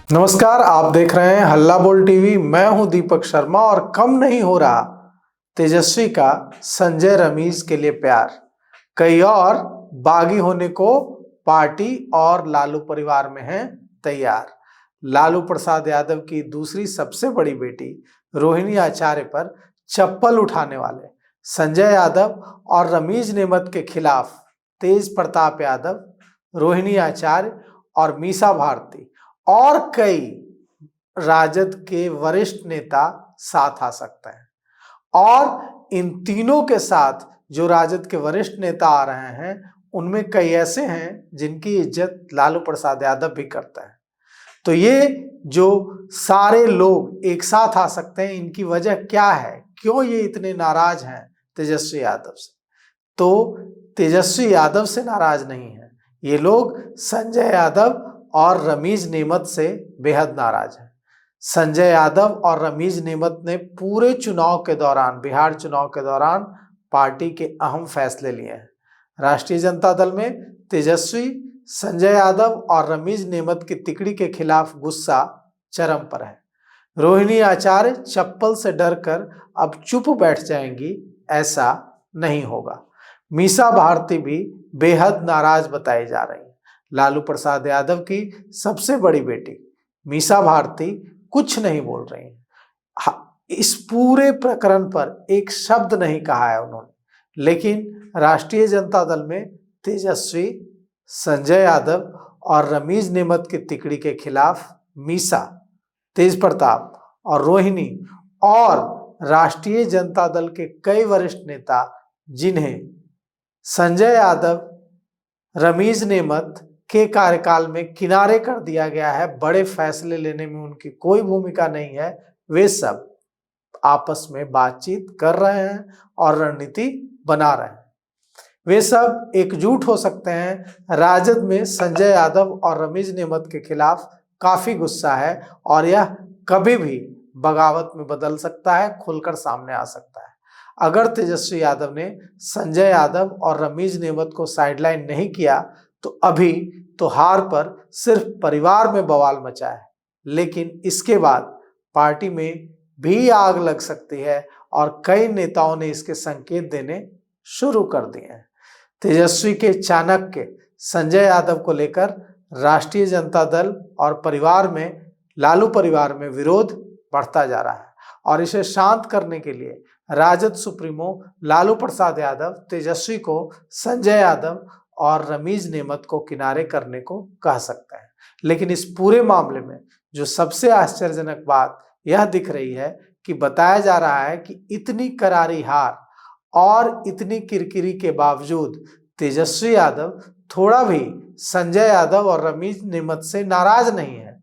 नमस्कार, आप देख रहे हैं हल्ला बोल टीवी। मैं हूं दीपक शर्मा और कम नहीं हो रहा तेजस्वी का संजय रमीज के लिए प्यार। कई और बागी होने को पार्टी और लालू परिवार में हैं तैयार। लालू प्रसाद यादव की दूसरी सबसे बड़ी बेटी रोहिणी आचार्य पर चप्पल उठाने वाले संजय यादव और रमीज नेमत के खिलाफ तेज प्रताप यादव, रोहिणी आचार्य और मीसा भारती और कई राजद के वरिष्ठ नेता साथ आ सकते हैं। और इन तीनों के साथ जो राजद के वरिष्ठ नेता आ रहे हैं उनमें कई ऐसे हैं जिनकी इज्जत लालू प्रसाद यादव भी करते हैं। तो ये जो सारे लोग एक साथ आ सकते हैं, इनकी वजह क्या है, क्यों ये इतने नाराज हैं तेजस्वी यादव से? तो तेजस्वी यादव से नाराज नहीं है, ये लोग संजय यादव और रमीज नेमत से बेहद नाराज हैं। संजय यादव और रमीज नेमत ने पूरे चुनाव के दौरान, बिहार चुनाव के दौरान पार्टी के अहम फैसले लिए हैं। राष्ट्रीय जनता दल में तेजस्वी, संजय यादव और रमीज नेमत की तिकड़ी के खिलाफ गुस्सा चरम पर है। रोहिणी आचार्य चप्पल से डरकर अब चुप बैठ जाएंगी, ऐसा नहीं होगा। मीसा भारती भी बेहद नाराज बताई जा रही है। लालू प्रसाद यादव की सबसे बड़ी बेटी मीसा भारती कुछ नहीं बोल रही है। इस पूरे प्रकरण पर एक शब्द नहीं कहा है उन्होंने, लेकिन राष्ट्रीय जनता दल में तेजस्वी, संजय यादव और रमीज नेमत की तिकड़ी के खिलाफ मीसा, तेज प्रताप और रोहिणी और राष्ट्रीय जनता दल के कई वरिष्ठ नेता, जिन्हें संजय यादव, रमीज नेमत के कार्यकाल में किनारे कर दिया गया है, बड़े फैसले लेने में उनकी कोई भूमिका नहीं है, वे सब आपस में बातचीत कर रहे हैं और रणनीति बना रहे हैं। वे सब एकजुट हो सकते हैं। राजद में संजय यादव और रमीज नेमत के खिलाफ काफी गुस्सा है और यह कभी भी बगावत में बदल सकता है, खुलकर सामने आ सकता है। अगर तेजस्वी यादव ने संजय यादव और रमीज नेमत को साइडलाइन नहीं किया तो अभी तो हार पर सिर्फ परिवार में बवाल मचा है, लेकिन इसके बाद पार्टी में भी आग लग सकती है और कई नेताओं ने इसके संकेत देने शुरू कर दिए हैं। तेजस्वी के चाणक्य संजय यादव को लेकर राष्ट्रीय जनता दल और परिवार में, लालू परिवार में विरोध बढ़ता जा रहा है और इसे शांत करने के लिए राजद सुप्रीमो लालू प्रसाद यादव तेजस्वी को संजय यादव और रमीज नेमत को किनारे करने को कह सकते हैं। लेकिन इस पूरे मामले में जो सबसे आश्चर्यजनक बात यह दिख रही है कि बताया जा रहा है कि इतनी करारी हार और इतनी किरकिरी के बावजूद तेजस्वी यादव थोड़ा भी संजय यादव और रमीज नेमत से नाराज नहीं है।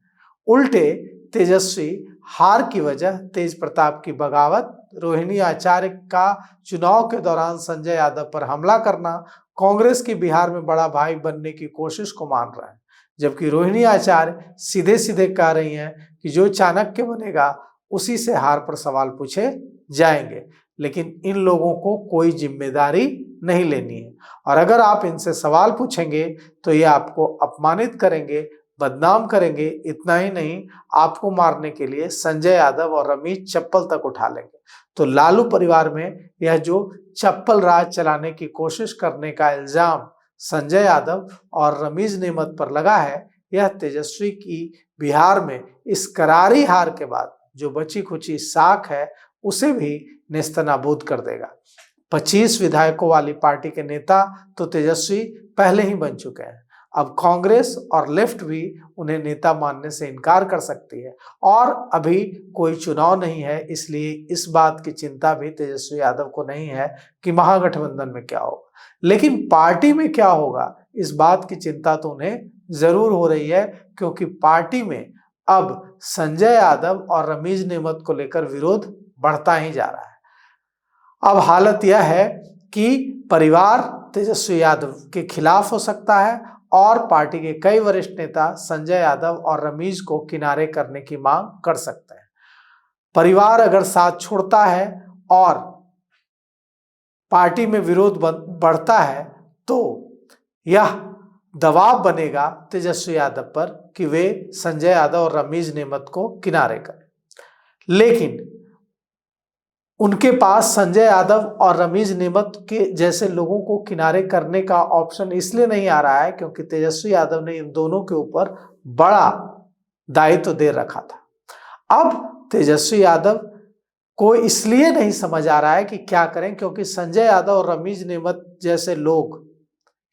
उल्टे तेजस्वी हार की वजह तेज प्रताप की बगावत, रोहिणी आचार्य का चुनाव के दौरान संजय यादव पर हमला करना, कांग्रेस की बिहार में बड़ा भाई बनने की कोशिश को मान रहे हैं। जबकि रोहिणी आचार्य सीधे सीधे कह रही हैं कि जो चाणक्य बनेगा उसी से हार पर सवाल पूछे जाएंगे, लेकिन इन लोगों को कोई जिम्मेदारी नहीं लेनी है और अगर आप इनसे सवाल पूछेंगे तो ये आपको अपमानित करेंगे, बदनाम करेंगे। इतना ही नहीं, आपको मारने के लिए संजय यादव और रमीज चप्पल तक उठा लेंगे। तो लालू परिवार में यह जो चप्पल राज चलाने की कोशिश करने का इल्जाम संजय यादव और रमीज नेमत पर लगा है, यह तेजस्वी की बिहार में इस करारी हार के बाद जो बची खुची साख है उसे भी नेस्तनाबूद कर देगा। 25 विधायकों वाली पार्टी के नेता तो तेजस्वी पहले ही बन चुके हैं। अब कांग्रेस और लेफ्ट भी उन्हें नेता मानने से इनकार कर सकती है और अभी कोई चुनाव नहीं है, इसलिए इस बात की चिंता भी तेजस्वी यादव को नहीं है कि महागठबंधन में क्या होगा। लेकिन पार्टी में क्या होगा, इस बात की चिंता तो उन्हें जरूर हो रही है, क्योंकि पार्टी में अब संजय यादव और रमीज नेमत को लेकर विरोध बढ़ता ही जा रहा है। अब हालत यह है कि परिवार तेजस्वी यादव के खिलाफ हो सकता है और पार्टी के कई वरिष्ठ नेता संजय यादव और रमीज को किनारे करने की मांग कर सकते हैं। परिवार अगर साथ छोड़ता है और पार्टी में विरोध बढ़ता है तो यह दबाव बनेगा तेजस्वी यादव पर कि वे संजय यादव और रमीज नेमत को किनारे करें। लेकिन उनके पास संजय यादव और रमीज नेमत के जैसे लोगों को किनारे करने का ऑप्शन इसलिए नहीं आ रहा है क्योंकि तेजस्वी यादव ने इन दोनों के ऊपर बड़ा दायित्व दे रखा था। अब तेजस्वी यादव को इसलिए नहीं समझ आ रहा है कि क्या करें, क्योंकि संजय यादव और रमीज नेमत जैसे लोग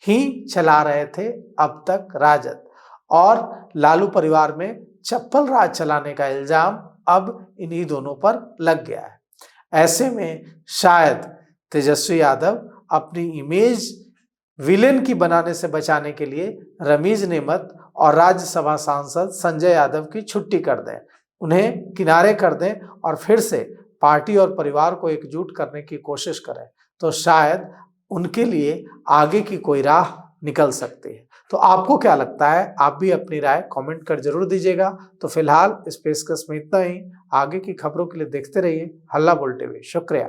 ही चला रहे थे अब तक राजद, और लालू परिवार में चप्पल राज चलाने का इल्जाम अब इन्हीं दोनों पर लग गया है। ऐसे में शायद तेजस्वी यादव अपनी इमेज विलेन की बनाने से बचाने के लिए रमीज नेमत और राज्यसभा सांसद संजय यादव की छुट्टी कर दें, उन्हें किनारे कर दें और फिर से पार्टी और परिवार को एकजुट करने की कोशिश करें, तो शायद उनके लिए आगे की कोई राह निकल सकती है। तो आपको क्या लगता है? आप भी अपनी राय कमेंट कर जरूर दीजिएगा। तो फिलहाल इस पेशकश में इतना ही। आगे की खबरों के लिए देखते रहिए हल्ला बोल टीवी। शुक्रिया।